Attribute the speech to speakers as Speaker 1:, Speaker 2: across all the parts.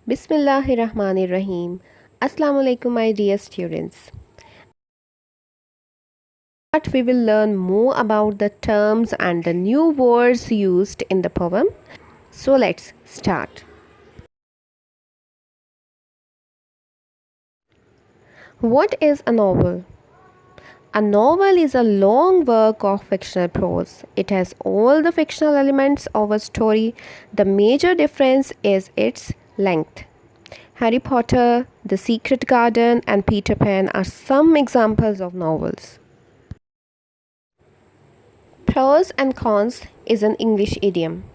Speaker 1: Bismillahirrahmanirrahim. Assalamu alaikum, my dear students. But we will learn more about the terms and the new words used in the poem. So let's start. What is a novel? A novel is a long work of fictional prose. It has all the fictional elements of a story. The major difference is its length. Harry Potter, The Secret Garden, and Peter Pan are some examples of novels. Pros and cons is an English idiom,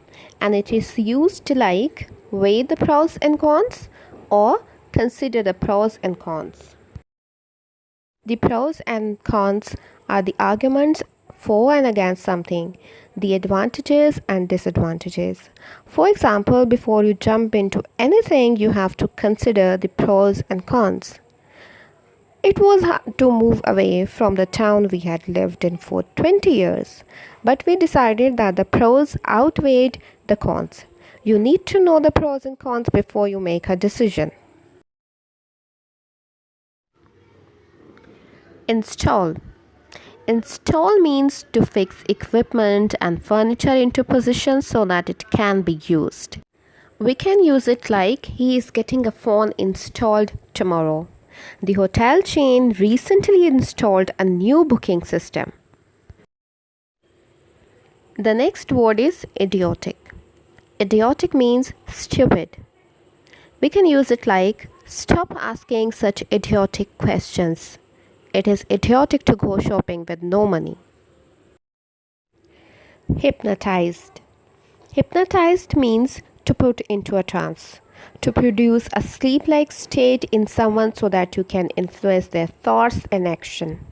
Speaker 1: and it is used to like weigh the pros and cons or consider the pros and cons. The pros and cons are the arguments for and against something, the advantages and disadvantages. For example, before you jump into anything, you have to consider the pros and cons. It was hard to move away from the town we had lived in for 20 years, but we decided that the pros outweighed the cons. You need to know the pros and cons before you make a decision. Install. Install means to fix equipment and furniture into position so that it can be used. We can use it like he is getting a phone installed tomorrow. The hotel chain recently installed a new booking system. The next word is idiotic. Idiotic means stupid. We can use it like stop asking such idiotic questions. It is idiotic to go shopping with no money. Hypnotized. Hypnotized means to put into a trance, to produce a sleep-like state in someone so that you can influence their thoughts and action.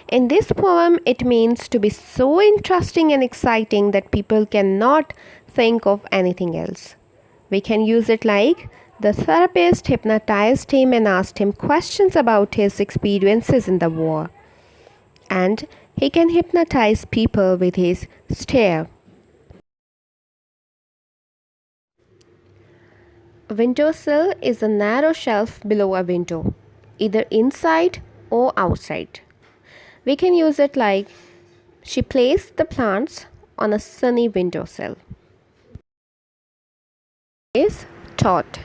Speaker 1: In this poem, it means to be so interesting and exciting that people cannot think of anything else. We can use it like the therapist hypnotized him and asked him questions about his experiences in the war. And he can hypnotize people with his stare. Windowsill is a narrow shelf below a window, either inside or outside. We can use it like she placed the plants on a sunny windowsill. Is tot.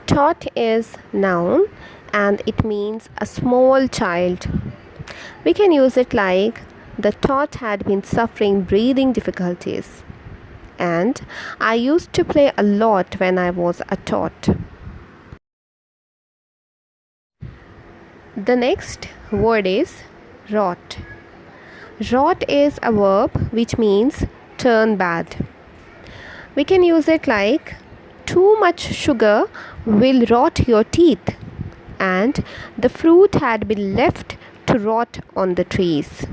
Speaker 1: Tot is noun and it means a small child. We can use it like the tot had been suffering breathing difficulties. And I used to play a lot when I was a tot. The next word is rot. Rot is a verb which means turn bad. We can use it like too much sugar will rot your teeth, and the fruit had been left to rot on the trees.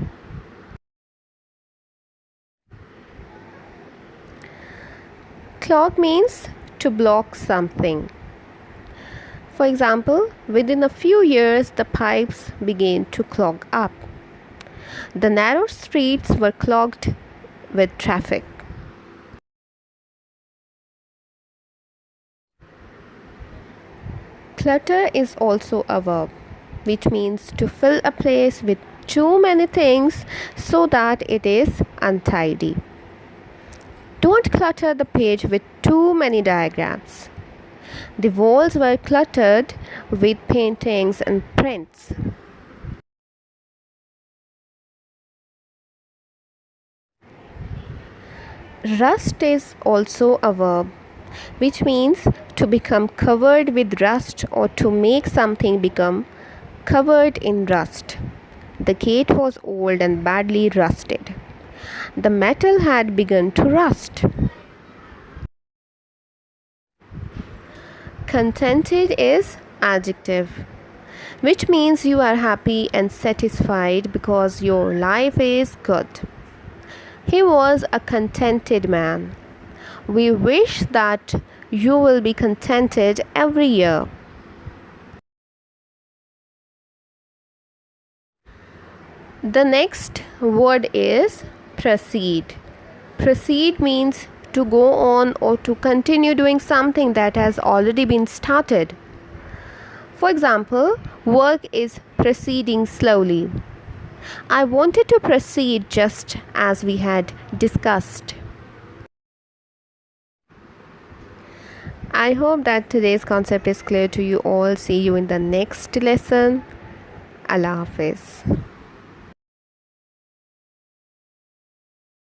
Speaker 1: Clog means to block something. For example, within a few years, the pipes began to clog up. The narrow streets were clogged with traffic. Clutter is also a verb, which means to fill a place with too many things so that it is untidy. Don't clutter the page with too many diagrams. The walls were cluttered with paintings and prints. Rust is also a verb, which means to become covered with rust or to make something become covered in rust. The gate was old and badly rusted. The metal had begun to rust. Contented is adjective, which means you are happy and satisfied because your life is good. He was a contented man. We wish that you will be contented every year. The next word is proceed. Proceed means to go on or to continue doing something that has already been started. For example, work is proceeding slowly. I wanted to proceed just as we had discussed. I hope that today's concept is clear to you all. See you in the next lesson. Allah Hafiz.